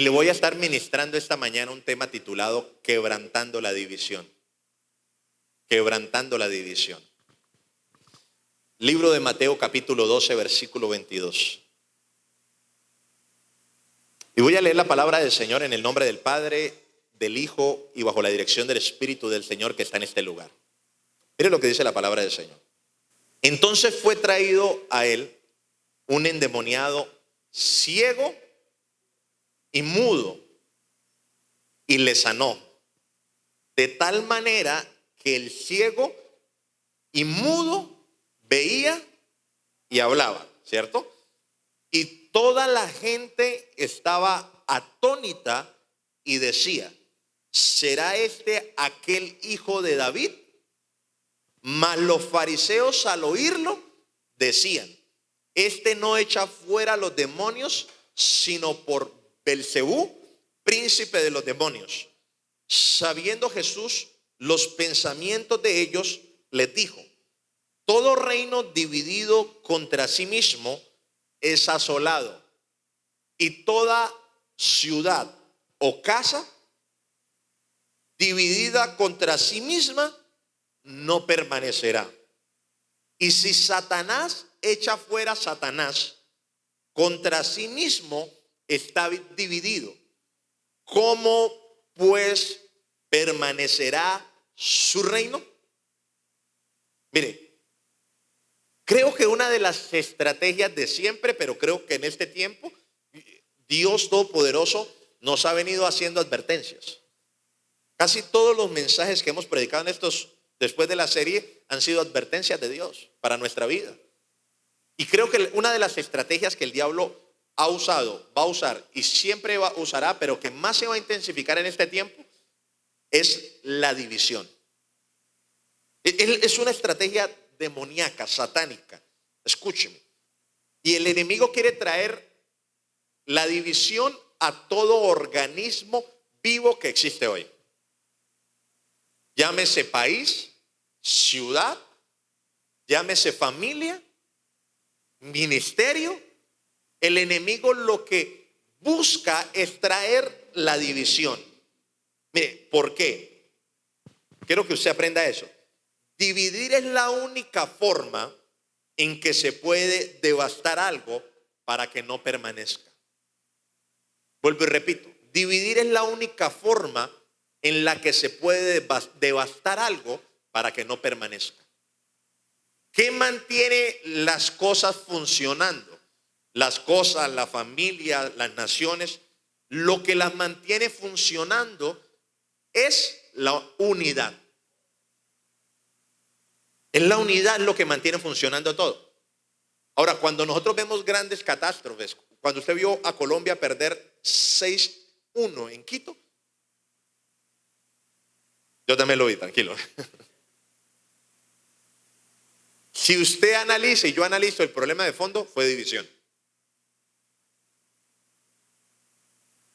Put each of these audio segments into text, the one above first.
le voy a estar ministrando esta mañana un tema titulado Quebrantando la división. Quebrantando la división. Libro de Mateo capítulo 12, versículo 22. Y voy a leer la palabra del Señor en el nombre del Padre, del Hijo y bajo la dirección del Espíritu del Señor que está en este lugar. Mire lo que dice la palabra del Señor. Entonces fue traído a él un endemoniado ciego y mudo y le sanó. De tal manera que el ciego y mudo veía y hablaba, ¿cierto? Y toda la gente estaba atónita y decía, ¿será este aquel hijo de David? Mas los fariseos al oírlo decían, este no echa fuera los demonios, sino por Belcebú, príncipe de los demonios. Sabiendo Jesús los pensamientos de ellos, les dijo, todo reino dividido contra sí mismo es asolado, y toda ciudad o casa dividida contra sí misma no permanecerá. Y si Satanás echa fuera a Satanás, contra sí mismo está dividido. ¿Cómo pues permanecerá su reino? Mire, creo que una de las estrategias de siempre, pero creo que en este tiempo, Dios Todopoderoso nos ha venido haciendo advertencias. Casi todos los mensajes que hemos predicado después de la serie han sido advertencias de Dios para nuestra vida. Y creo que una de las estrategias que el diablo ha usado, va a usar y siempre usará, pero que más se va a intensificar en este tiempo, es la división. Es una estrategia demoníaca, satánica. Escúcheme. Y el enemigo quiere traer la división a todo organismo vivo que existe hoy. Llámese país, ciudad, llámese familia, ministerio. El enemigo lo que busca es traer la división. Mire, ¿por qué? Quiero que usted aprenda eso. Dividir es la única forma en que se puede devastar algo para que no permanezca. Vuelvo y repito, dividir es la única forma en la que se puede devastar algo para que no permanezca. ¿Qué mantiene las cosas funcionando? Las cosas, la familia, las naciones, lo que las mantiene funcionando es la unidad. Es la unidad lo que mantiene funcionando todo. Ahora, cuando nosotros vemos grandes catástrofes, cuando usted vio a Colombia perder 6-1 en Quito, yo también lo vi, tranquilo. Si usted analiza y yo analizo, el problema de fondo fue división.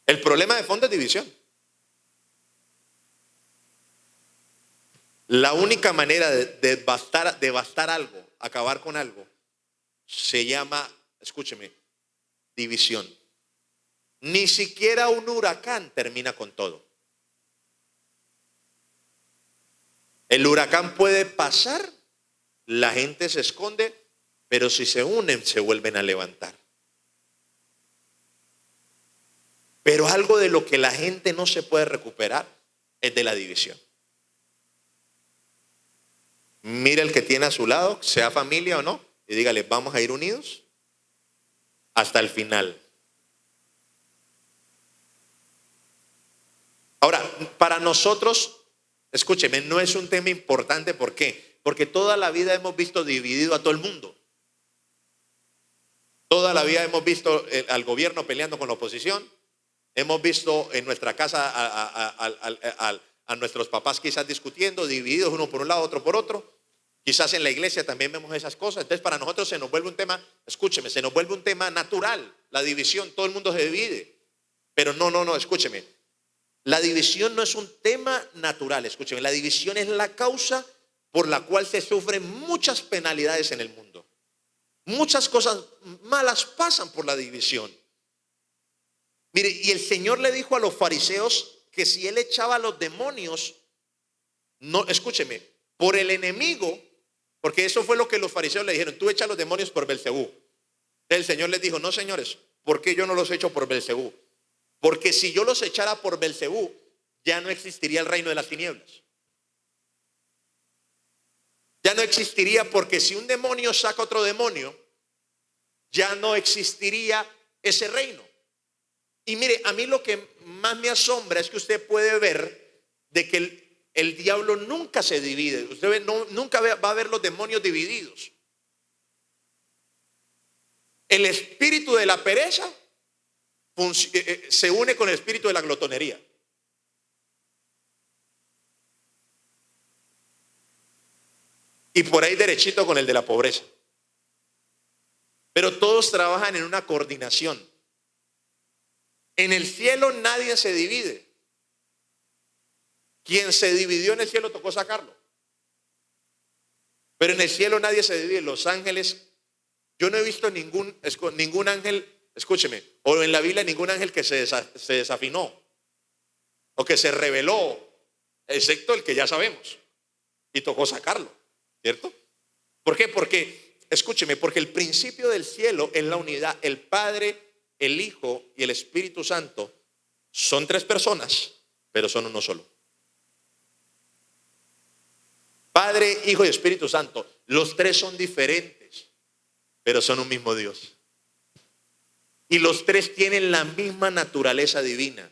El problema de fondo es división. La única manera de devastar algo, acabar con algo, se llama, escúcheme, división. Ni siquiera un huracán termina con todo. El huracán puede pasar, la gente se esconde, pero si se unen se vuelven a levantar. Pero algo de lo que la gente no se puede recuperar es de la división. Mire el que tiene a su lado, sea familia o no, y dígale, vamos a ir unidos hasta el final. Ahora, para nosotros, escúcheme, no es un tema importante. ¿Por qué? Porque toda la vida hemos visto dividido a todo el mundo. Toda la vida hemos visto al gobierno peleando con la oposición. Hemos visto en nuestra casa a nuestros papás quizás discutiendo, divididos uno por un lado, otro por otro. Quizás en la iglesia también vemos esas cosas. Entonces para nosotros se nos vuelve un tema, escúcheme, se nos vuelve un tema natural. La división, todo el mundo se divide. Pero no, escúcheme. La división no es un tema natural, escúcheme. La división es la causa por la cual se sufren muchas penalidades en el mundo. Muchas cosas malas pasan por la división. Mire, y el Señor le dijo a los fariseos que si él echaba a los demonios, no, escúcheme, por el enemigo, porque eso fue lo que los fariseos le dijeron: tú echa a los demonios por Belcebú. Entonces el Señor les dijo: no, señores, ¿por qué yo no los echo por Belcebú? Porque si yo los echara por Belcebú, ya no existiría el reino de las tinieblas. Ya no existiría, porque si un demonio saca otro demonio, ya no existiría ese reino. Y mire, a mí lo que más me asombra es que usted puede ver de que el diablo nunca se divide. Usted ve, nunca va a ver los demonios divididos. El espíritu de la pereza se une con el espíritu de la glotonería. Y por ahí derechito con el de la pobreza. Pero todos trabajan en una coordinación. En el cielo nadie se divide. Quien se dividió en el cielo tocó sacarlo. Pero en el cielo nadie se divide. Los ángeles, yo no he visto ningún ángel, escúcheme, o en la Biblia ningún ángel que se desafinó o que se rebeló, excepto el que ya sabemos, y tocó sacarlo, ¿cierto? ¿Por qué? Porque, escúcheme, porque el principio del cielo es la unidad. El Padre, el Hijo y el Espíritu Santo son tres personas, pero son uno solo. Padre, Hijo y Espíritu Santo. Los tres son diferentes, pero son un mismo Dios. Y los tres tienen la misma naturaleza divina.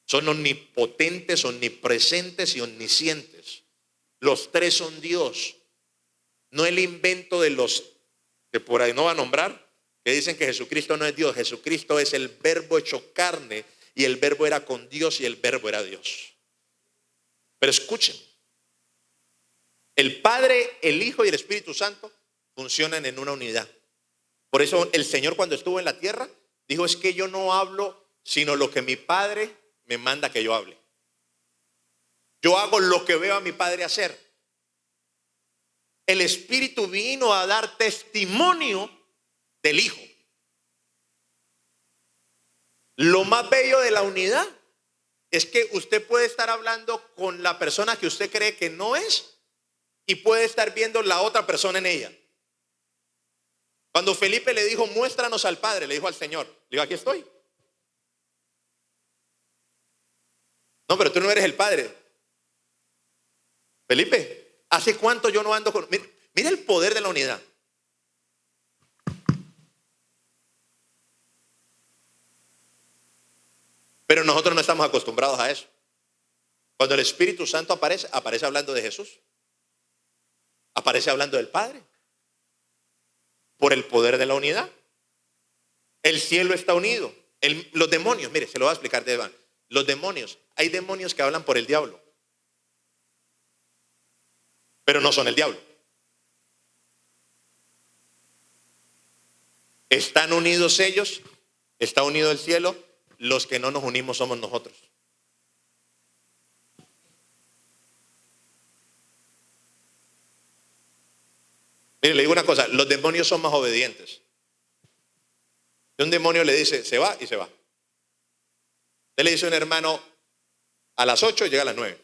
Son omnipotentes, omnipresentes y omniscientes. Los tres son Dios. No el invento de los que por ahí no va a nombrar, que dicen que Jesucristo no es Dios. Jesucristo es el Verbo hecho carne, y el Verbo era con Dios y el Verbo era Dios. Pero escuchen, el Padre, el Hijo y el Espíritu Santo funcionan en una unidad. Por eso el Señor, cuando estuvo en la tierra, dijo: es que yo no hablo sino lo que mi Padre me manda que yo hable. Yo hago lo que veo a mi Padre hacer. El Espíritu vino a dar testimonio del Hijo. Lo más bello de la unidad es que usted puede estar hablando con la persona que usted cree que no es, y puede estar viendo la otra persona en ella. Cuando Felipe le dijo: muéstranos al Padre, le dijo al Señor, le dijo: aquí estoy. No, pero tú no eres el Padre. Felipe, ¿hace cuánto yo no ando con...? Mira el poder de la unidad. Pero nosotros no estamos acostumbrados a eso. Cuando el Espíritu Santo aparece, aparece hablando de Jesús. Aparece hablando del Padre. Por el poder de la unidad. El cielo está unido. Los demonios, mire, se lo voy a explicar de verdad. Los demonios, hay demonios que hablan por el diablo, pero no son el diablo. Están unidos ellos, está unido el cielo. Los que no nos unimos somos nosotros. Mire, le digo una cosa: los demonios son más obedientes. Un demonio le dice se va, y se va. Usted le dice a un hermano a las 8 y llega a las 9.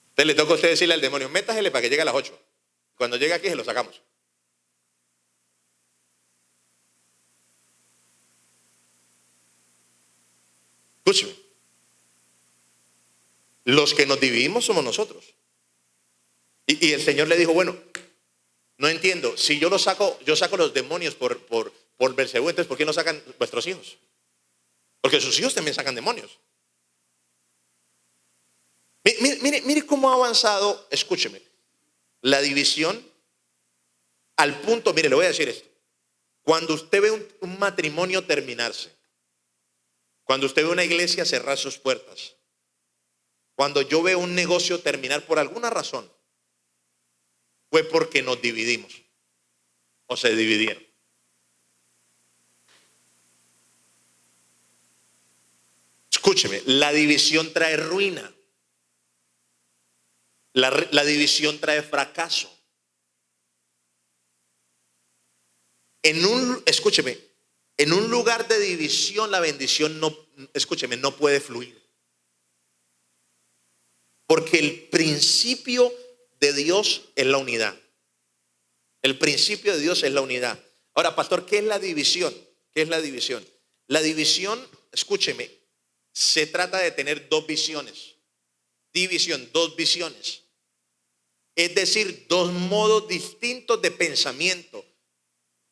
Entonces le toca a usted decirle al demonio: métasele para que llegue a las 8. Cuando llegue aquí se lo sacamos. Escúcheme. Los que nos dividimos somos nosotros. Y el Señor le dijo: bueno, no entiendo, si yo saco los demonios por Belcebú, entonces ¿por qué no sacan vuestros hijos? Porque sus hijos también sacan demonios. Mire cómo ha avanzado, escúcheme, la división al punto. Mire, le voy a decir esto: cuando usted ve un matrimonio terminarse, cuando usted ve una iglesia cerrar sus puertas, cuando yo veo un negocio terminar por alguna razón, fue porque nos dividimos o se dividieron. Escúcheme, la división trae ruina. La división trae fracaso. Escúcheme, en un lugar de división la bendición no, escúcheme, no puede fluir. Porque el principio de Dios es la unidad. El principio de Dios es la unidad. Ahora, pastor, ¿qué es la división? ¿Qué es la división? La división, escúcheme, se trata de tener dos visiones. División, dos visiones. Es decir, dos modos distintos de pensamiento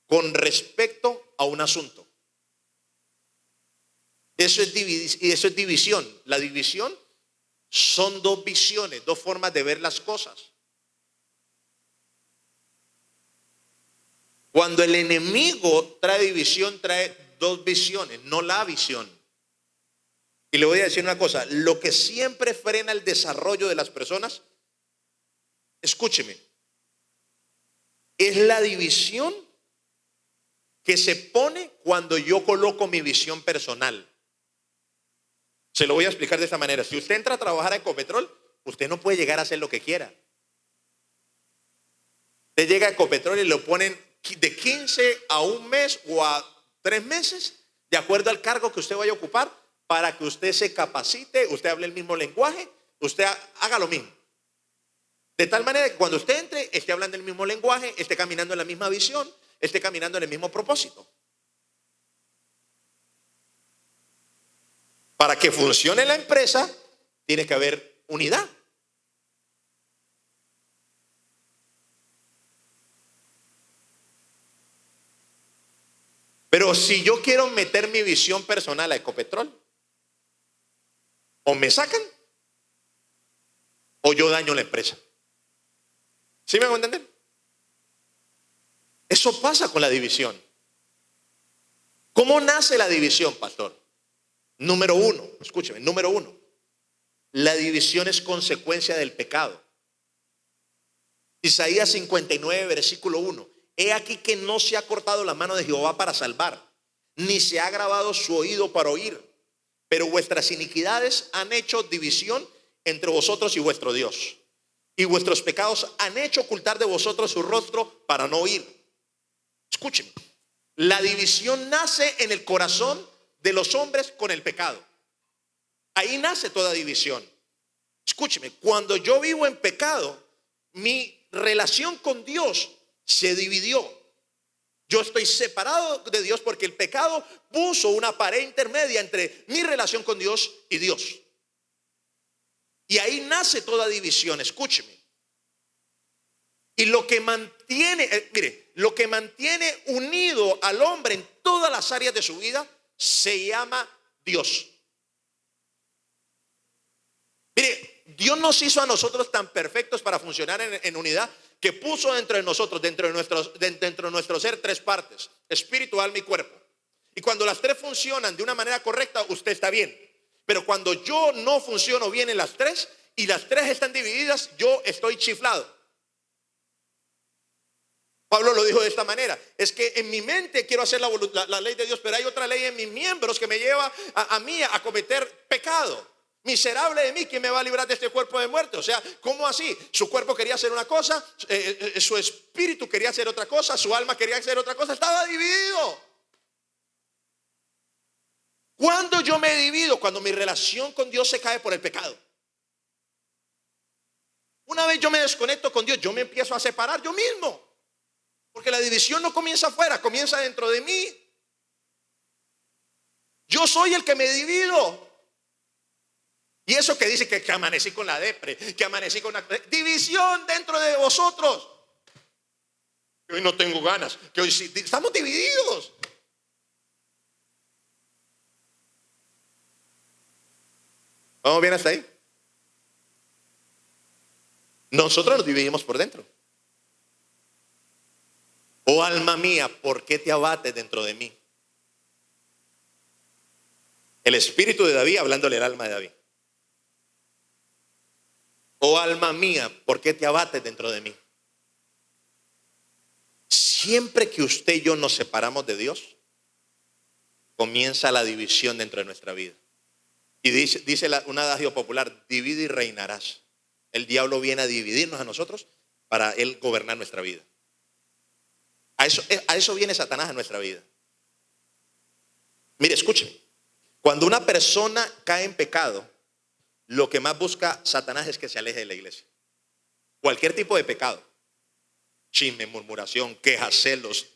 con respecto a un asunto. Eso es división. La división son dos visiones, dos formas de ver las cosas. Cuando el enemigo trae división, trae dos visiones, no la visión. Y le voy a decir una cosa, lo que siempre frena el desarrollo de las personas, escúcheme, es la división que se pone cuando yo coloco mi visión personal. Se lo voy a explicar de esta manera. Si usted entra a trabajar a Ecopetrol, usted no puede llegar a hacer lo que quiera. Usted llega a Ecopetrol y lo ponen de 15 a un mes o a 3 meses, de acuerdo al cargo que usted vaya a ocupar, para que usted se capacite, usted hable el mismo lenguaje, usted haga lo mismo. De tal manera que cuando usted entre, esté hablando el mismo lenguaje, esté caminando en la misma visión, esté caminando en el mismo propósito. Para que funcione la empresa, tiene que haber unidad. Pero si yo quiero meter mi visión personal a Ecopetrol, o me sacan, o yo daño la empresa. ¿Sí me hago entender? Eso pasa con la división. ¿Cómo nace la división, pastor? Número uno, escúcheme, número uno, la división es consecuencia del pecado. Isaías 59, versículo 1. He aquí que no se ha cortado la mano de Jehová para salvar, ni se ha agravado su oído para oír, pero vuestras iniquidades han hecho división entre vosotros y vuestro Dios, y vuestros pecados han hecho ocultar de vosotros su rostro para no oír. Escúcheme, la división nace en el corazón de los hombres con el pecado. Ahí nace toda división. Escúcheme, cuando yo vivo en pecado, mi relación con Dios se dividió. Yo estoy separado de Dios porque el pecado puso una pared intermedia entre mi relación con Dios y Dios. Y ahí nace toda división, escúcheme. Y lo que mantiene, lo que mantiene unido al hombre en todas las áreas de su vida se llama Dios. Mire, Dios nos hizo a nosotros tan perfectos para funcionar en unidad, que puso dentro de nosotros, dentro de nuestro ser, 3 partes: espíritu, alma y cuerpo. Y cuando las 3 funcionan de una manera correcta, usted está bien. Pero cuando yo no funciono bien en las 3 y las 3 están divididas, yo estoy chiflado. Pablo lo dijo de esta manera: es que en mi mente quiero hacer la ley de Dios, pero hay otra ley en mis miembros que me lleva a mí a cometer pecado. Miserable de mí, ¿quién me va a librar de este cuerpo de muerte? O sea, ¿cómo así? Su cuerpo quería hacer una cosa, su espíritu quería hacer otra cosa, su alma quería hacer otra cosa, estaba dividido. ¿Cuándo yo me divido? Cuando mi relación con Dios se cae por el pecado. Una vez yo me desconecto con Dios, yo me empiezo a separar yo mismo. Porque la división no comienza afuera, comienza dentro de mí. Yo soy el que me divido. Y eso que dice que amanecí con la depre, que amanecí con la división dentro de vosotros. Que hoy no tengo ganas, que hoy sí, estamos divididos. ¿Vamos bien hasta ahí? Nosotros nos dividimos por dentro. Oh alma mía, ¿por qué te abates dentro de mí? El espíritu de David hablándole al alma de David. Oh alma mía, ¿por qué te abates dentro de mí? Siempre que usted y yo nos separamos de Dios, comienza la división dentro de nuestra vida. Y dice un adagio popular: divide y reinarás. El diablo viene a dividirnos a nosotros para él gobernar nuestra vida. A eso viene Satanás a nuestra vida. Mire, escúcheme. Cuando una persona cae en pecado, lo que más busca Satanás es que se aleje de la iglesia. Cualquier tipo de pecado. Chisme, murmuración, quejas, celos.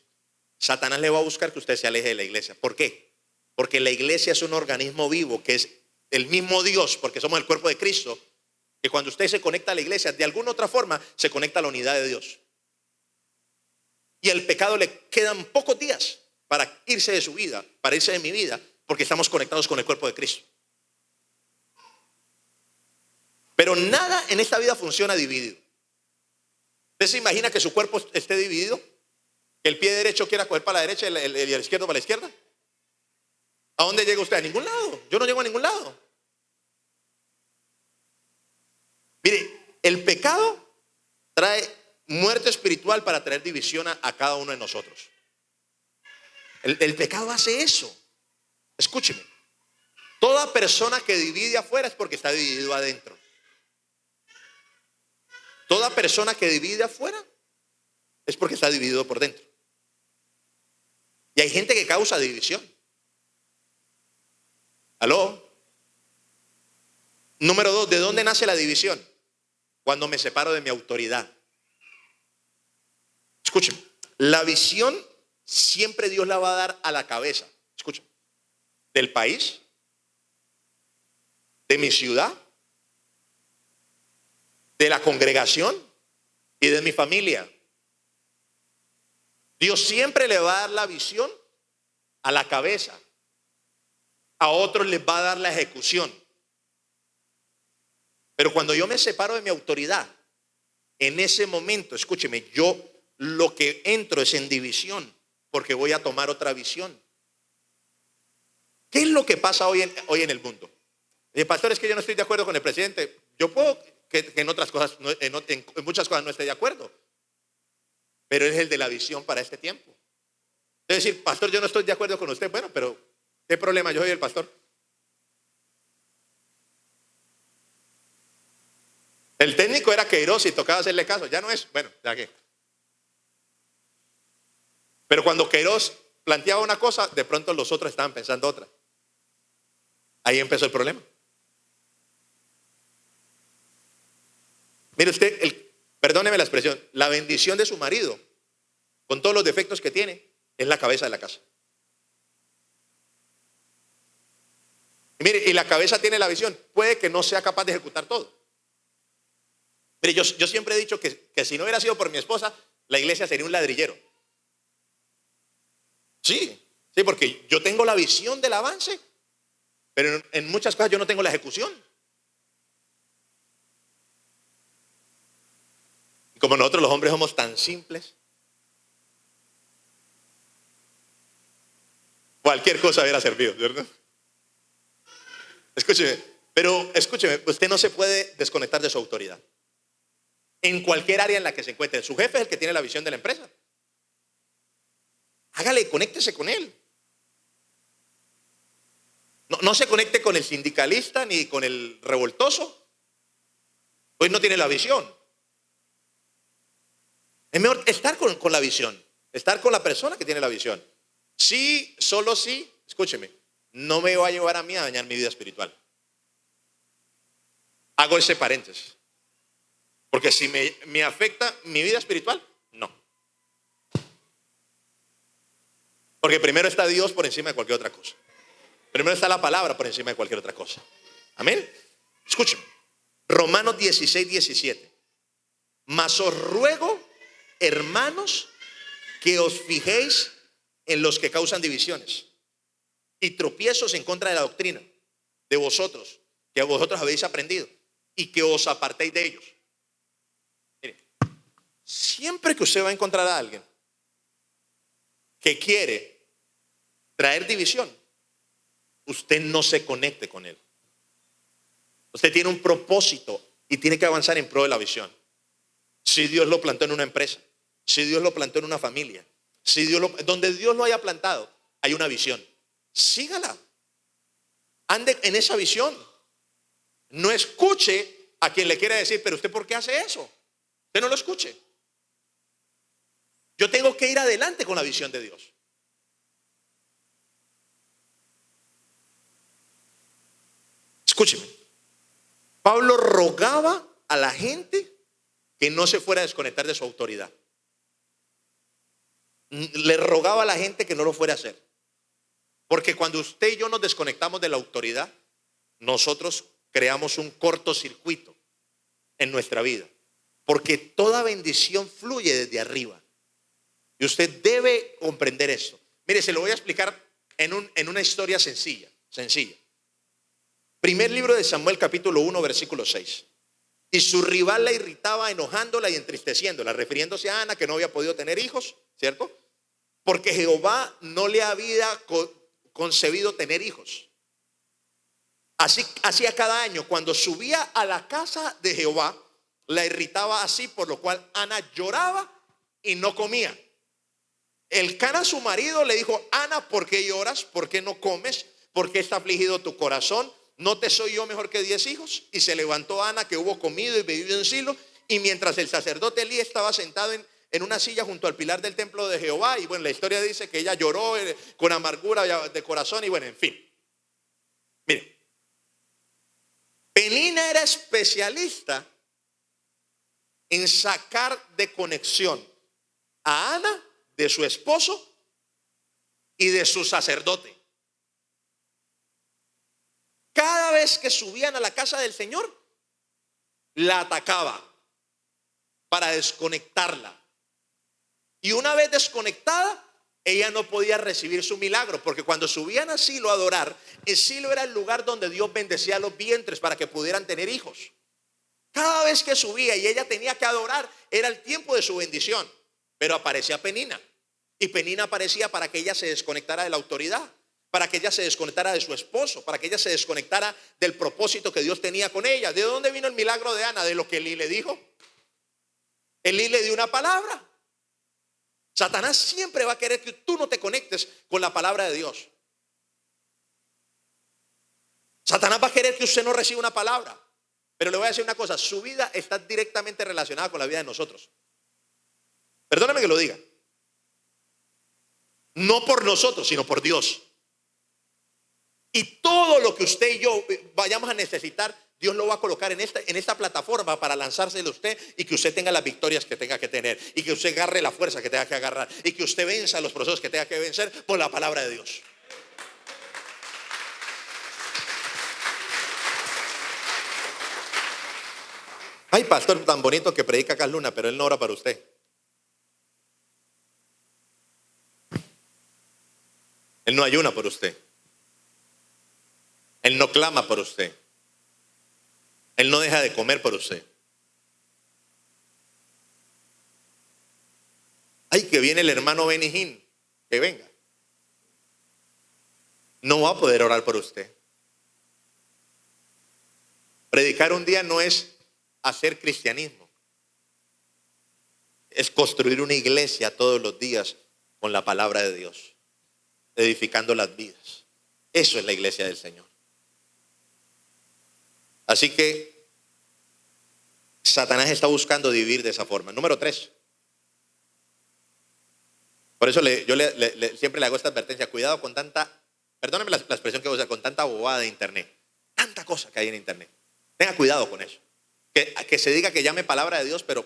Satanás le va a buscar que usted se aleje de la iglesia. ¿Por qué? Porque la iglesia es un organismo vivo que es el mismo Dios, porque somos el cuerpo de Cristo, que cuando usted se conecta a la iglesia, de alguna otra forma, se conecta a la unidad de Dios. Y al pecado le quedan pocos días para irse de su vida, para irse de mi vida, porque estamos conectados con el cuerpo de Cristo. Pero nada en esta vida funciona dividido. ¿Usted se imagina que su cuerpo esté dividido? Que el pie derecho quiera coger para la derecha y el izquierdo para la izquierda. ¿A dónde llega usted? A ningún lado. Yo no llego a ningún lado. Mire, el pecado trae muerte espiritual para traer división a cada uno de nosotros. El pecado hace eso. Escúcheme. Toda persona que divide afuera es porque está dividido adentro. Toda persona que divide afuera es porque está dividido por dentro. Y hay gente que causa división. ¿Aló? Número 2, ¿de dónde nace la división? Cuando me separo de mi autoridad. Escúcheme, la visión siempre Dios la va a dar a la cabeza. Escúcheme, del país, de mi ciudad, de la congregación y de mi familia. Dios siempre le va a dar la visión a la cabeza. A otros les va a dar la ejecución. Pero cuando yo me separo de mi autoridad, en ese momento, escúcheme, yo lo que entro es en división, porque voy a tomar otra visión. ¿Qué es lo que pasa hoy en el mundo? El pastor, es que yo no estoy de acuerdo con el presidente. Yo puedo que en otras cosas, en muchas cosas no esté de acuerdo, pero es el de la visión para este tiempo. Es decir, pastor, yo no estoy de acuerdo con usted. Bueno, pero ¿qué problema? Yo soy el pastor. El técnico era Queiroz y tocaba hacerle caso. Ya no es, bueno, ya que. Pero cuando Queiroz planteaba una cosa, de pronto los otros estaban pensando otra. Ahí empezó el problema. Mire usted, perdóneme la expresión, la bendición de su marido, con todos los defectos que tiene, es la cabeza de la casa. Y mire, y la cabeza tiene la visión, puede que no sea capaz de ejecutar todo. Mire, yo siempre he dicho que si no hubiera sido por mi esposa, la iglesia sería un ladrillero. Sí, porque yo tengo la visión del avance, pero en muchas cosas yo no tengo la ejecución. Y como nosotros los hombres somos tan simples, cualquier cosa hubiera servido, ¿verdad? Escúcheme, usted no se puede desconectar de su autoridad. En cualquier área en la que se encuentre, su jefe es el que tiene la visión de la empresa. Hágale, conéctese con él. No se conecte con el sindicalista ni con el revoltoso, pues no tiene la visión. Es mejor estar con la visión, estar con la persona que tiene la visión. Sí, solo sí, escúcheme, no me va a llevar a mí a dañar mi vida espiritual. Hago ese paréntesis. Porque si me afecta mi vida espiritual, no. Porque primero está Dios por encima de cualquier otra cosa. Primero está la palabra por encima de cualquier otra cosa. Amén. Escúcheme. Romanos 16, 17. Mas os ruego, hermanos, que os fijéis en los que causan divisiones y tropiezos en contra de la doctrina de vosotros, que vosotros habéis aprendido, y que os apartéis de ellos. Mire, siempre que usted va a encontrar a alguien que quiere traer división, usted no se conecte con él. Usted tiene un propósito y tiene que avanzar en pro de la visión. Si Dios lo plantó en una empresa, si Dios lo plantó en una familia, donde Dios lo haya plantado, hay una visión. Sígala. Ande en esa visión. No escuche a quien le quiera decir, pero usted ¿por qué hace eso? Usted no lo escuche. Yo tengo que ir adelante con la visión de Dios. Escúcheme. Pablo rogaba a la gente que no se fuera a desconectar de su autoridad. Le rogaba a la gente que no lo fuera a hacer. Porque cuando usted y yo nos desconectamos de la autoridad, nosotros creamos un cortocircuito en nuestra vida. Porque toda bendición fluye desde arriba. Y usted debe comprender esto. Mire, se lo voy a explicar en una historia sencilla. Primer libro de Samuel, capítulo 1, versículo 6. Y su rival la irritaba, enojándola y entristeciéndola, refiriéndose a Ana, que no había podido tener hijos, ¿cierto? Porque Jehová no le había concebido tener hijos. Así hacía cada año. Cuando subía a la casa de Jehová, la irritaba así, por lo cual Ana lloraba y no comía. Elcana, su marido, le dijo: Ana, ¿por qué lloras? ¿Por qué no comes? ¿Por qué está afligido tu corazón? ¿No te soy yo mejor que 10 hijos? Y se levantó Ana, que hubo comido y bebido en Silo. Y mientras el sacerdote Elí estaba sentado en una silla junto al pilar del templo de Jehová, y bueno, la historia dice que ella lloró con amargura de corazón, y bueno, en fin. Mire, Penina era especialista en sacar de conexión a Ana de su esposo y de su sacerdote. Cada vez que subían a la casa del Señor, la atacaba para desconectarla. Y una vez desconectada, ella no podía recibir su milagro, porque cuando subían a Silo a adorar, el Silo era el lugar donde Dios bendecía a los vientres para que pudieran tener hijos. Cada vez que subía y ella tenía que adorar, era el tiempo de su bendición. Pero aparecía Penina, y Penina aparecía para que ella se desconectara de la autoridad, para que ella se desconectara de su esposo, para que ella se desconectara del propósito que Dios tenía con ella. ¿De dónde vino el milagro de Ana? De lo que Elí le dijo. Elí le dio una palabra. Satanás siempre va a querer que tú no te conectes con la palabra de Dios. Satanás va a querer que usted no reciba una palabra. Pero le voy a decir una cosa: su vida está directamente relacionada con la vida de nosotros. Perdóname que lo diga. No por nosotros, sino por Dios. Y todo lo que usted y yo vayamos a necesitar, Dios lo va a colocar en esta plataforma para lanzárselo a usted, y que usted tenga las victorias que tenga que tener, y que usted agarre la fuerza que tenga que agarrar, y que usted venza los procesos que tenga que vencer por la palabra de Dios. Ay, pastor tan bonito que predica acá Luna, pero él no ora para usted. Él no ayuna por usted. Él no clama por usted. Él no deja de comer por usted. Ay, que viene el hermano Benijín, que venga. No va a poder orar por usted. Predicar un día no es hacer cristianismo. Es construir una iglesia todos los días con la palabra de Dios, edificando las vidas. Eso es la iglesia del Señor. Así que Satanás está buscando dividir de esa forma. Número 3. Por eso yo siempre le hago esta advertencia: cuidado con tanta, perdóname la expresión que voy a usar, con tanta bobada de internet. Tanta cosa que hay en internet. Tenga cuidado con eso. Que se diga que llame palabra de Dios, pero...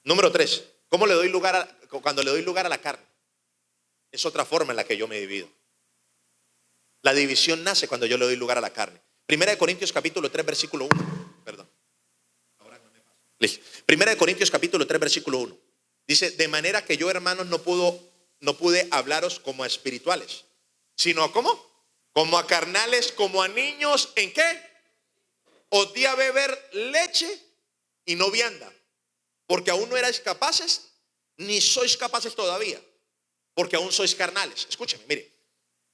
Número 3. ¿Cómo le doy lugar cuando le doy lugar a la carne? Es otra forma en la que yo me divido. La división nace cuando yo le doy lugar a la carne. Primera de Corintios capítulo 3 versículo 1. Perdón. Listo. Primera de Corintios capítulo 3 versículo 1. Dice: de manera que yo, hermanos, no pude hablaros como a espirituales, sino ¿cómo? Como a carnales, como a niños. ¿En qué? Os di a beber leche y no vianda, porque aún no erais capaces, ni sois capaces todavía, porque aún sois carnales. Escúcheme, mire.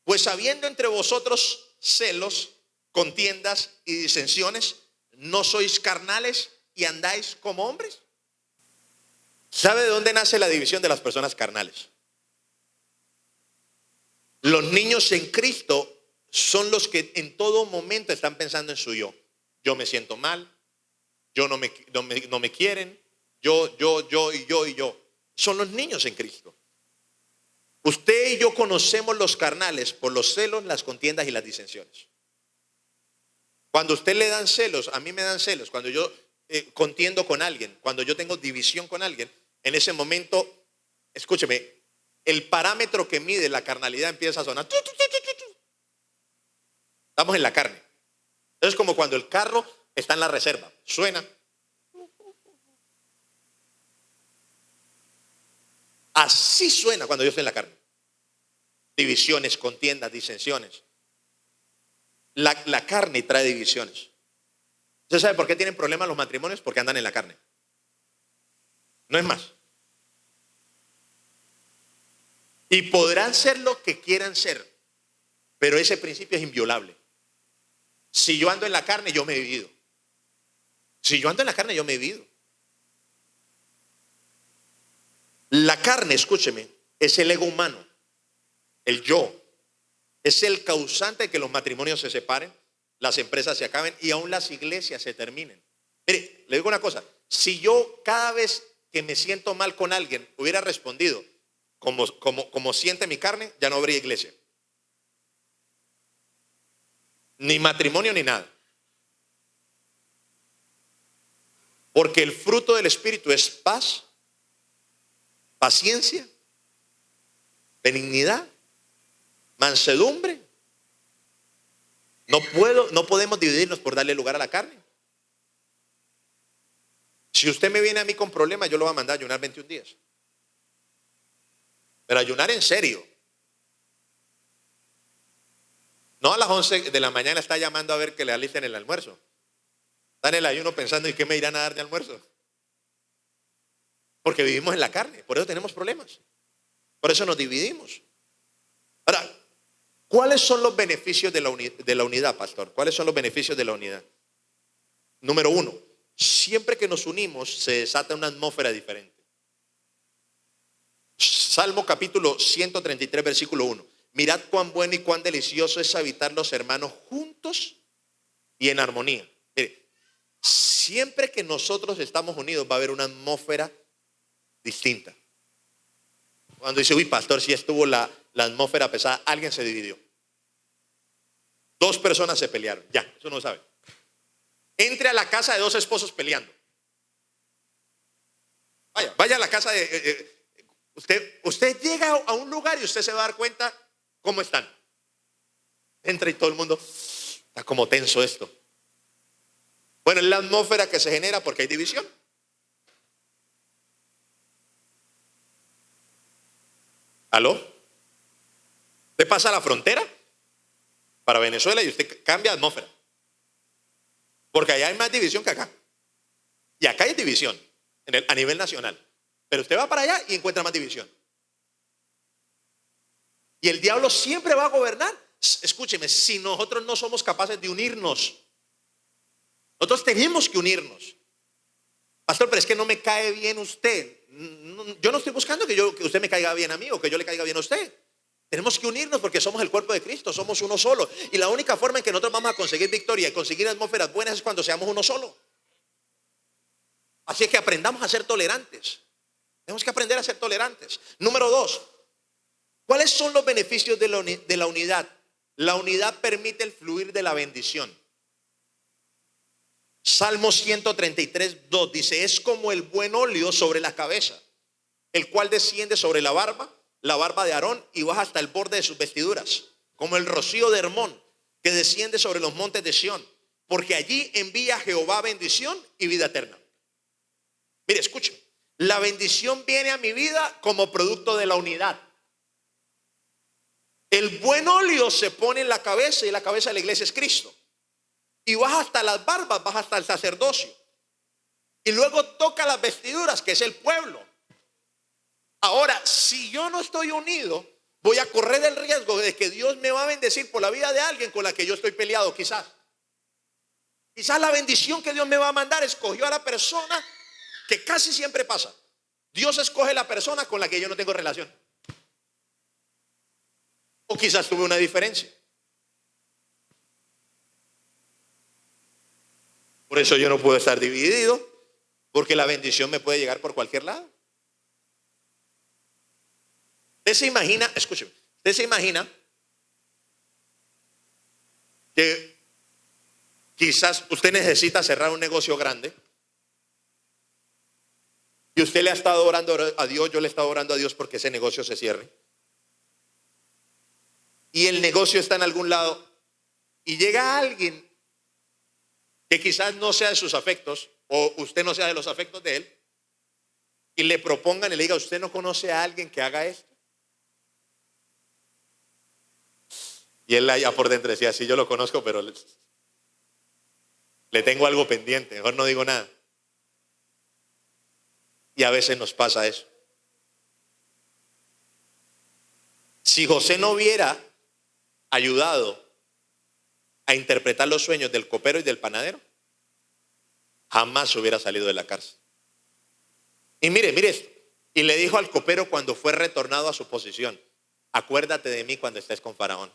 Pues habiendo entre vosotros celos, contiendas y disensiones, ¿no sois carnales y andáis como hombres? ¿Sabe de dónde nace la división de las personas carnales? Los niños en Cristo son los que en todo momento están pensando en su yo. Yo me siento mal, yo no me quieren, yo y yo y yo. Son los niños en Cristo. Usted y yo conocemos los carnales por los celos, las contiendas y las disensiones. Cuando a usted le dan celos, a mí me dan celos. Cuando yo contiendo con alguien, cuando yo tengo división con alguien, en ese momento, escúcheme, el parámetro que mide la carnalidad empieza a sonar. Estamos en la carne. Es como cuando el carro está en la reserva. Suena. Así suena cuando yo estoy en la carne. Divisiones, contiendas, disensiones. La carne trae divisiones. ¿Usted sabe por qué tienen problemas los matrimonios? Porque andan en la carne. No es más. Y podrán ser lo que quieran ser, pero ese principio es inviolable. Si yo ando en la carne, yo me he vivido. Si yo ando en la carne, yo me he vivido. La carne, escúcheme, es el ego humano, el yo. Es el causante de que los matrimonios se separen, las empresas se acaben y aún las iglesias se terminen. Mire, le digo una cosa, si yo cada vez que me siento mal con alguien hubiera respondido como siente mi carne, ya no habría iglesia. Ni matrimonio ni nada. Porque el fruto del Espíritu es paz, paciencia, benignidad, mansedumbre. No podemos dividirnos por darle lugar a la carne. Si usted me viene a mí con problemas, yo lo voy a mandar a ayunar 21 días. Pero ayunar en serio. No a las 11 de la mañana está llamando a ver que le alisten el almuerzo. Está en el ayuno pensando en qué me irán a dar de almuerzo. Porque vivimos en la carne, por eso tenemos problemas. Por eso nos dividimos. Ahora, ¿cuáles son los beneficios de la unidad, pastor? ¿Cuáles son los beneficios de la unidad? Número uno, siempre que nos unimos se desata una atmósfera diferente. Salmo capítulo 133, versículo 1. Mirad cuán bueno y cuán delicioso es habitar los hermanos juntos y en armonía. Mire, siempre que nosotros estamos unidos va a haber una atmósfera distinta. Cuando dice, uy, pastor, si estuvo la atmósfera pesada, alguien se dividió. 2 personas se pelearon. Ya, eso no lo sabe. Entre a la casa de 2 esposos peleando. Vaya a la casa de... Usted llega a un lugar y usted se va a dar cuenta cómo están. Entra y todo el mundo está como tenso esto. Bueno, es la atmósfera que se genera porque hay división. ¿Aló? Usted pasa la frontera para Venezuela y usted cambia de atmósfera. Porque allá hay más división que acá. Y acá hay división a nivel nacional. Pero usted va para allá y encuentra más división. Y el diablo siempre va a gobernar. Escúcheme, si nosotros no somos capaces de unirnos, nosotros tenemos que unirnos. Pastor, pero es que no me cae bien usted. Yo no estoy buscando que usted me caiga bien a mí o que yo le caiga bien a usted. Tenemos que unirnos porque somos el cuerpo de Cristo, somos uno solo. Y la única forma en que nosotros vamos a conseguir victoria y conseguir atmósferas buenas es cuando seamos uno solo. Así es que aprendamos a ser tolerantes. Tenemos que aprender a ser tolerantes. Número 2, ¿cuáles son los beneficios de la unidad? La unidad permite el fluir de la bendición. Salmo 133, 2 dice, es como el buen óleo sobre la cabeza, el cual desciende sobre la barba de Aarón y baja hasta el borde de sus vestiduras, como el rocío de Hermón, que desciende sobre los montes de Sión, porque allí envía Jehová bendición y vida eterna. Mire, escuche, la bendición viene a mi vida como producto de la unidad. El buen óleo se pone en la cabeza y la cabeza de la iglesia es Cristo. Y baja hasta las barbas, baja hasta el sacerdocio. Y luego toca las vestiduras, que es el pueblo. Ahora, si yo no estoy unido, voy a correr el riesgo de que Dios me va a bendecir por la vida de alguien con la que yo estoy peleado, quizás. Quizás la bendición que Dios me va a mandar escogió a la persona que casi siempre pasa. Dios escoge la persona con la que yo no tengo relación. O quizás tuve una diferencia. Por eso yo no puedo estar dividido. Porque la bendición me puede llegar por cualquier lado. Usted se imagina, escúcheme, usted se imagina que quizás usted necesita cerrar un negocio grande y usted le ha estado orando a Dios, yo le he estado orando a Dios porque ese negocio se cierre. Y el negocio está en algún lado y llega alguien que quizás no sea de sus afectos o usted no sea de los afectos de él y le propongan y le diga, ¿usted no conoce a alguien que haga esto? Y él allá por dentro decía, sí, yo lo conozco, pero le tengo algo pendiente, mejor no digo nada. Y a veces nos pasa eso. Si José no hubiera ayudado a interpretar los sueños del copero y del panadero, jamás hubiera salido de la cárcel. Y mire esto. Y le dijo al copero cuando fue retornado a su posición, acuérdate de mí cuando estés con Faraón.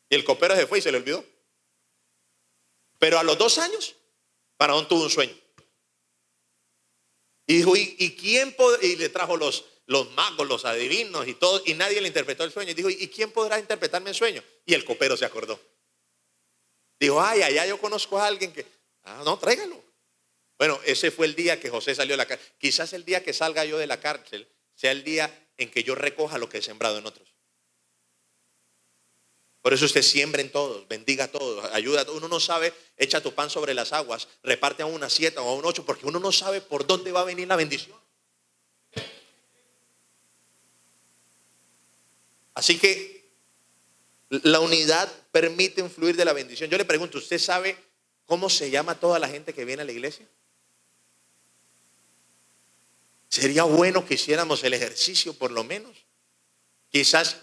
Y el copero se fue y se le olvidó. Pero a los 2 años, Faraón tuvo un sueño. Y dijo, ¿y quién podrá? Y le trajo los magos, los adivinos y todo, y nadie le interpretó el sueño. Y dijo, ¿y quién podrá interpretarme el sueño? Y el copero se acordó. Dijo, ay, allá yo conozco a alguien que, no, tráigalo. Bueno, ese fue el día que José salió de la cárcel. Quizás el día que salga yo de la cárcel sea el día en que yo recoja lo que he sembrado en otros. Por eso usted siembra en todos, bendiga a todos, ayuda a todos. Uno no sabe, echa tu pan sobre las aguas, reparte a una 7 o a un 8, porque uno no sabe por dónde va a venir la bendición. Así que la unidad permite influir de la bendición. Yo le pregunto, ¿usted sabe cómo se llama toda la gente que viene a la iglesia? Sería bueno que hiciéramos el ejercicio por lo menos. Quizás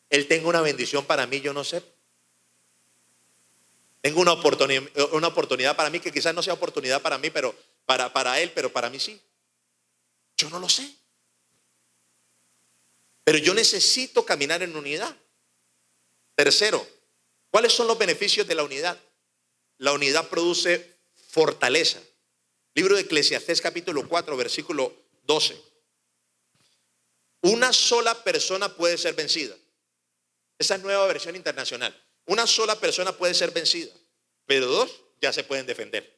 Él tenga una bendición para mí, yo no sé. Tengo una oportunidad para mí que quizás no sea oportunidad para mí, pero para Él, pero para mí sí. Yo no lo sé. Pero yo necesito caminar en unidad. Tercero, ¿cuáles son los beneficios de la unidad? La unidad produce fortaleza. Libro de Eclesiastés capítulo 4, versículo 12. Una sola persona puede ser vencida. Esa es nueva versión internacional. Una sola persona puede ser vencida, pero 2 ya se pueden defender.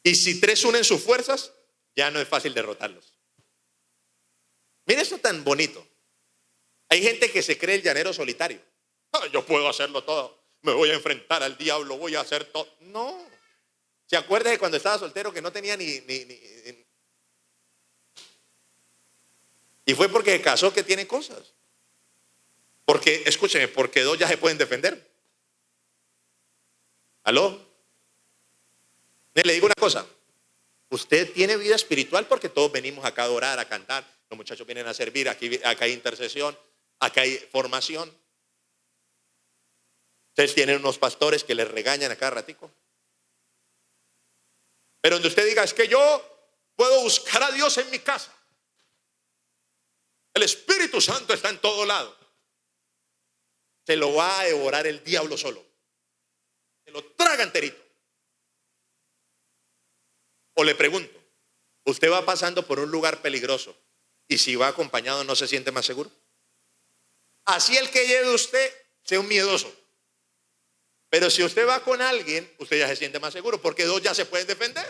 Y si 3 unen sus fuerzas, ya no es fácil derrotarlos. Mira esto tan bonito. Hay gente que se cree el llanero solitario. Yo puedo hacerlo todo. Me voy a enfrentar al diablo, voy a hacer todo. No. ¿Se acuerda de cuando estaba soltero que no tenía ni... Y fue porque se casó que tiene cosas. Porque, escúcheme, porque 2 ya se pueden defender. ¿Aló? Le digo una cosa. Usted tiene vida espiritual porque todos venimos acá a orar, a cantar. Los muchachos vienen a servir. Acá hay intercesión. Acá hay formación. Ustedes tienen unos pastores que les regañan a cada ratico. Pero donde usted diga, es que yo puedo buscar a Dios en mi casa. El Espíritu Santo está en todo lado. Se lo va a devorar el diablo solo. Se lo traga enterito. O le pregunto, usted va pasando por un lugar peligroso y si va acompañado no se siente más seguro. Así el que lleve usted sea un miedoso. Pero si usted va con alguien, usted ya se siente más seguro porque 2 ya se pueden defender.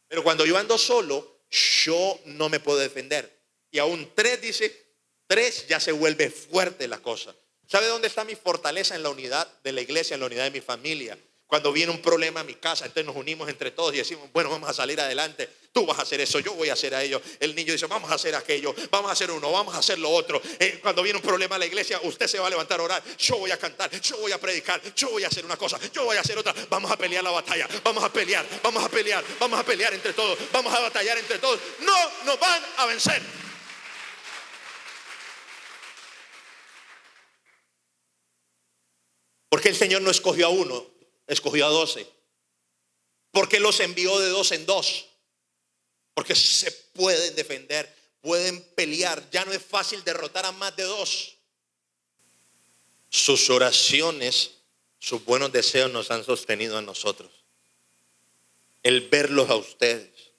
Pero cuando yo ando solo, yo no me puedo defender. Y aún 3 dice, 3 ya se vuelve fuerte la cosa. ¿Sabe dónde está mi fortaleza? En la unidad de la iglesia, en la unidad de mi familia. Cuando viene un problema a mi casa, entonces nos unimos entre todos y decimos, bueno, vamos a salir adelante. Tú vas a hacer eso, yo voy a hacer a ello. El niño dice, vamos a hacer aquello, vamos a hacer uno, vamos a hacer lo otro. Cuando viene un problema a la iglesia, usted se va a levantar a orar. Yo voy a cantar, yo voy a predicar, yo voy a hacer una cosa, yo voy a hacer otra. Vamos a pelear la batalla, vamos a pelear, vamos a pelear, vamos a pelear entre todos, vamos a batallar entre todos. No nos van a vencer. Porque el Señor no escogió a uno, escogió a 12. Porque los envió de 2 en 2. Porque se pueden defender, pueden pelear. Ya no es fácil derrotar a más de 2. Sus oraciones sus buenos deseos nos han sostenido a nosotros. El verlos a ustedes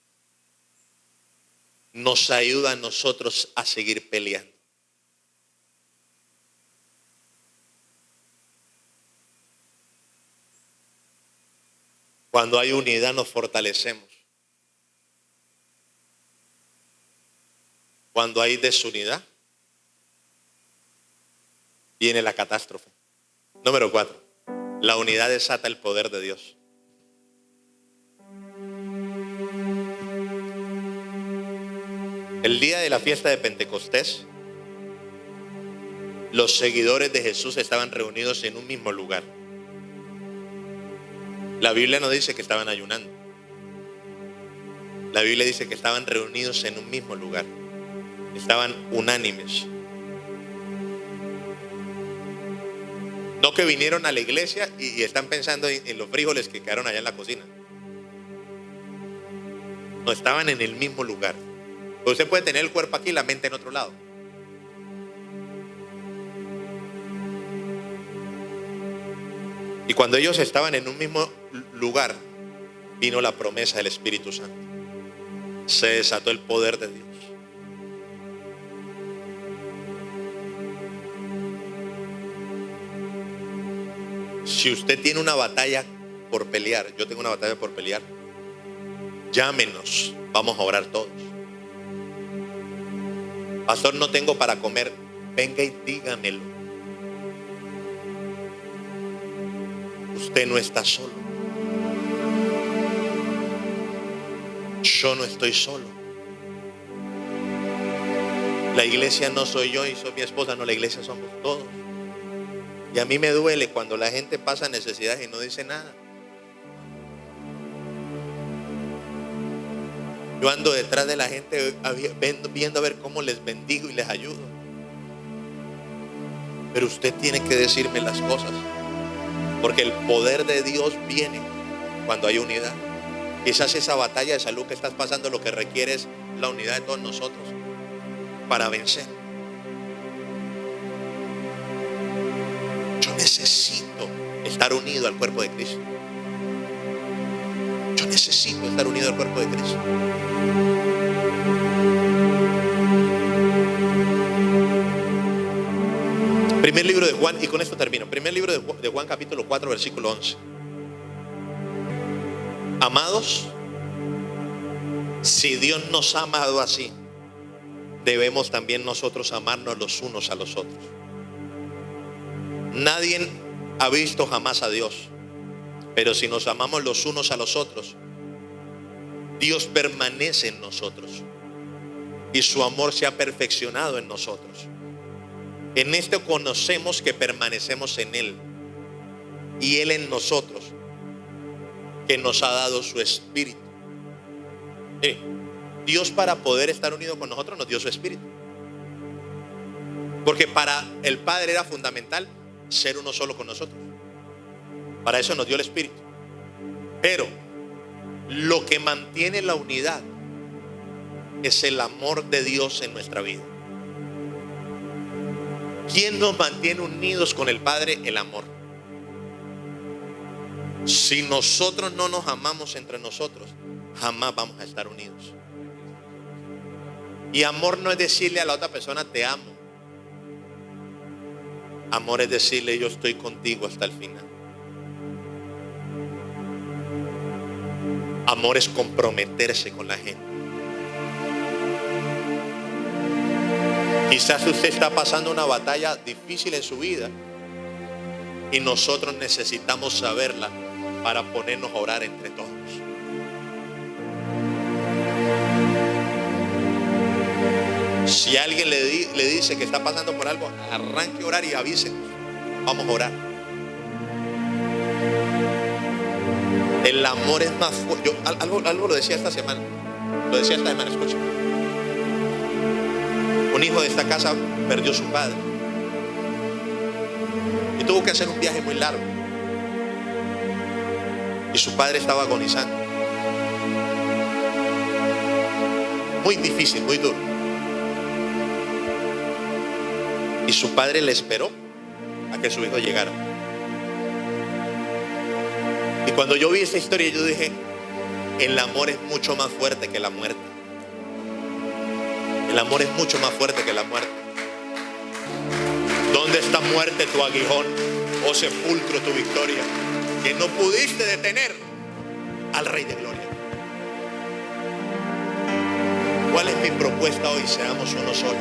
nos ayuda a nosotros a seguir peleando. Cuando hay unidad nos fortalecemos. Cuando hay desunidad, viene la catástrofe. Número 4. La unidad desata el poder de Dios. El día de la fiesta de Pentecostés, los seguidores de Jesús estaban reunidos en un mismo lugar. La Biblia no dice que estaban ayunando. La Biblia dice que estaban reunidos en un mismo lugar. Estaban unánimes. No que vinieron a la iglesia y están pensando en los frijoles que quedaron allá en la cocina. No, estaban en el mismo lugar. Usted puede tener el cuerpo aquí y la mente en otro lado. Y cuando ellos estaban en un mismo lugar, vino la promesa del Espíritu Santo. Se desató el poder de Dios. Si usted tiene una batalla por pelear, yo tengo una batalla por pelear, llámenos, vamos a orar todos. Pastor, no tengo para comer, venga y dígamelo. Usted no está solo. Yo no estoy solo. La iglesia no soy yo y soy mi esposa, no, la iglesia somos todos. Y a mí me duele cuando la gente pasa necesidades y no dice nada. Yo ando detrás de la gente viendo a ver cómo les bendigo y les ayudo. Pero usted tiene que decirme las cosas, porque el poder de Dios viene cuando hay unidad. Quizás esa batalla de salud que estás pasando lo que requiere es la unidad de todos nosotros para vencer. Yo necesito estar unido al cuerpo de Cristo. Yo necesito estar unido al cuerpo de Cristo. Primer libro de Juan, y con esto termino. Primer libro de Juan, capítulo 4, versículo 11. Amados, si Dios nos ha amado así, debemos también nosotros amarnos los unos a los otros. Nadie ha visto jamás a Dios, pero si nos amamos los unos a los otros, Dios permanece en nosotros y su amor se ha perfeccionado en nosotros. En esto conocemos que permanecemos en Él y Él en nosotros, que nos ha dado su Espíritu. Dios, para poder estar unido con nosotros, nos dio su Espíritu, porque para el Padre era fundamental ser uno solo con nosotros. Para eso nos dio el Espíritu. Pero lo que mantiene la unidad es el amor de Dios en nuestra vida. ¿Quién nos mantiene unidos con el Padre? El amor. Si nosotros no nos amamos entre nosotros, jamás vamos a estar unidos. Y amor no es decirle a la otra persona te amo. Amor es decirle yo estoy contigo hasta el final. Amor es comprometerse con la gente. Quizás usted está pasando una batalla difícil en su vida y nosotros necesitamos saberla para ponernos a orar entre todos. Si alguien le dice que está pasando por algo, arranque a orar y avísenos. Vamos a orar. El amor es más fuerte. Algo lo decía esta semana. Escucha. Un hijo de esta casa perdió a su padre y tuvo que hacer un viaje muy largo. Y su padre estaba agonizando. Muy difícil, muy duro. Y su padre le esperó a que su hijo llegara. Y cuando yo vi esa historia, yo dije, el amor es mucho más fuerte que la muerte. El amor es mucho más fuerte que la muerte. ¿Dónde está, muerte, tu aguijón, oh sepulcro, tu victoria? Que no pudiste detener al Rey de Gloria. ¿Cuál es mi propuesta hoy? Seamos uno solo.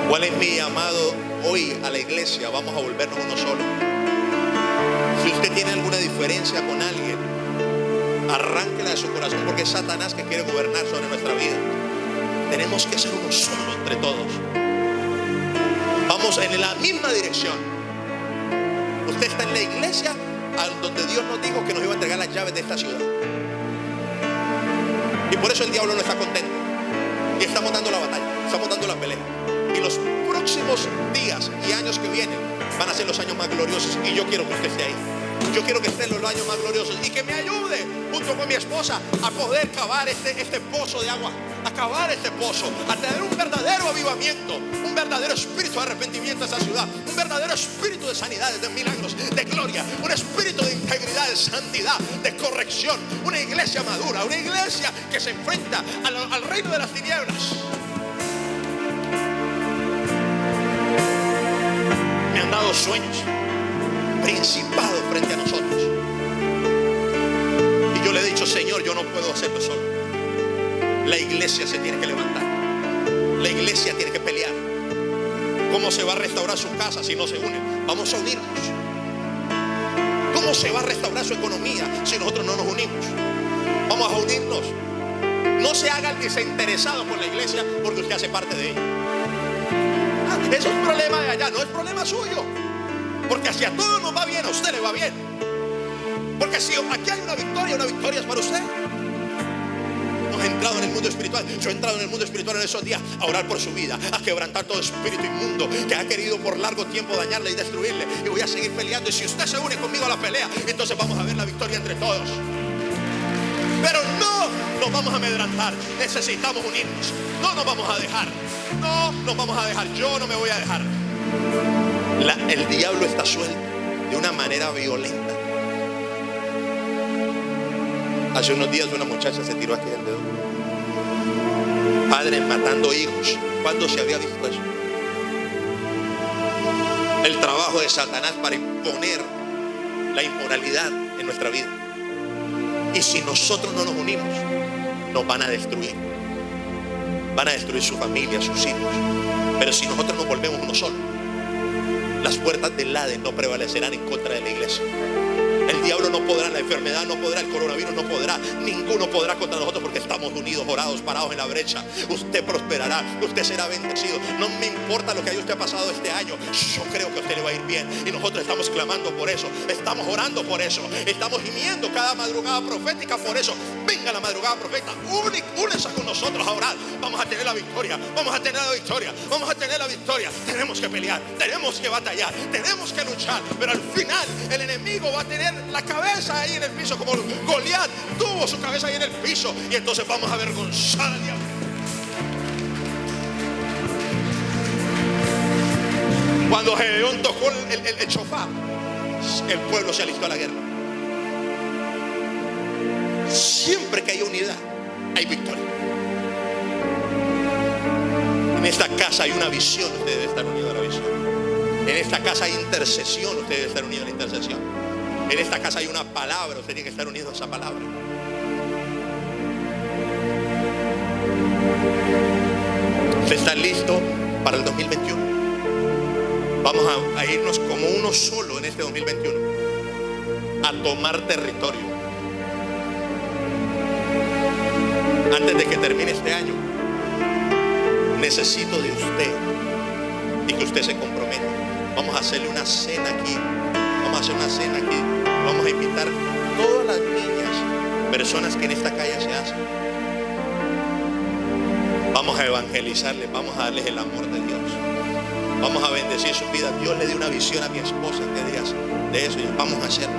¿Cuál es mi llamado hoy a la iglesia? Vamos a volvernos uno solo. Si usted tiene alguna diferencia con alguien, arránquela de su corazón, porque es Satanás que quiere gobernar sobre nuestra vida. Tenemos que ser uno solo entre todos. Vamos en la misma dirección. Usted está en la iglesia donde Dios nos dijo que nos iba a entregar las llaves de esta ciudad. Y por eso el diablo no está contento. Y estamos dando la batalla, estamos dando la pelea. Y los próximos días y años que vienen van a ser los años más gloriosos. Y yo quiero que usted esté ahí. Yo quiero que esté en los años más gloriosos. Y que me ayude junto con mi esposa a poder cavar este pozo de agua. A cavar este pozo. A tener un verdadero avivamiento. Un verdadero espíritu de arrepentimiento en esta ciudad. Un verdadero espíritu de sanidades, de milagros, de gloria. Un espíritu de integridad, de santidad, de corrección. Una iglesia madura. Una iglesia que se enfrenta al reino de las tinieblas. Me han dado sueños, principados frente a nosotros. Y yo le he dicho, Señor, yo no puedo hacerlo solo. La iglesia se tiene que levantar. La iglesia tiene que pelear. ¿Cómo se va a restaurar su casa si no se unen? Vamos a unirnos. ¿Cómo se va a restaurar su economía si nosotros no nos unimos? Vamos a unirnos. No se haga el desinteresado por la iglesia porque usted hace parte de ella. Eso es problema de allá, no es problema suyo. Porque si a todos nos va bien, a usted le va bien. Porque si aquí hay una victoria es para usted. Hemos entrado en el mundo espiritual. Yo he entrado en el mundo espiritual en esos días a orar por su vida, a quebrantar todo espíritu inmundo que ha querido por largo tiempo dañarle y destruirle. Y voy a seguir peleando. Y si usted se une conmigo a la pelea, entonces vamos a ver la victoria entre todos. Pero no nos vamos a amedrentar. Necesitamos unirnos. No nos vamos a dejar. No nos vamos a dejar. Yo no me voy a dejar. El diablo está suelto de una manera violenta. Hace unos días una muchacha se tiró aquí del dedo. Padres matando hijos. ¿Cuándo se había visto eso? El trabajo de Satanás para imponer la inmoralidad en nuestra vida. Y si nosotros no nos unimos, nos van a destruir. Van a destruir su familia, sus hijos. Pero si nosotros nos volvemos uno solo, las puertas del Hades no prevalecerán en contra de la iglesia. El diablo no podrá, la enfermedad no podrá, el coronavirus no podrá, ninguno podrá contra nosotros porque estamos unidos, orados, parados en la brecha. Usted prosperará, usted será bendecido. No me importa lo que haya usted pasado este año, yo creo que a usted le va a ir bien. Y nosotros estamos clamando por eso, estamos orando por eso, estamos gimiendo cada madrugada profética por eso. Venga la madrugada profética, únese con nosotros a orar. Vamos a tener la victoria, vamos a tener la victoria, vamos a tener la victoria. Tenemos que pelear, tenemos que batallar, tenemos que luchar. Pero al final el enemigo va a tener la cabeza ahí en el piso, como Goliat tuvo su cabeza ahí en el piso. Y entonces vamos a avergonzar al diablo. Cuando Gedeón tocó el shofar, el pueblo se alistó a la guerra. Siempre que hay unidad, hay victoria. En esta casa hay una visión, usted debe estar unido a la visión. En esta casa hay intercesión, usted debe estar unido a la intercesión. En esta casa hay una palabra, usted tiene que estar unido a esa palabra. ¿Usted está listo para el 2021? Vamos a irnos como uno solo en este 2021, a tomar territorio. Antes de que termine este año, necesito de usted y que usted se comprometa. Vamos a hacerle una cena aquí. Vamos a hacer una cena aquí. Vamos a invitar todas las niñas, personas que en esta calle se hacen. Vamos a evangelizarles, vamos a darles el amor de Dios. Vamos a bendecir su vida. Dios le dio una visión a mi esposa que días de eso y vamos a hacerlo.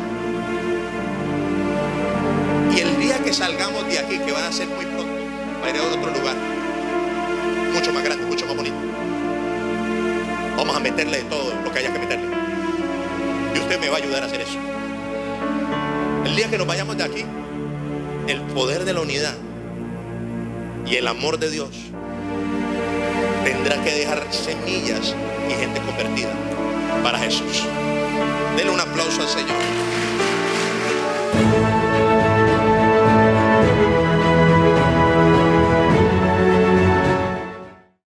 Y el día que salgamos de aquí, que va a ser muy pronto, va a ir a otro lugar, mucho más grande, mucho más bonito. Vamos a meterle de todo lo que haya que meterle. Y usted me va a ayudar a hacer eso. El día que nos vayamos de aquí, el poder de la unidad y el amor de Dios tendrá que dejar semillas y gente convertida para Jesús. Denle un aplauso al Señor.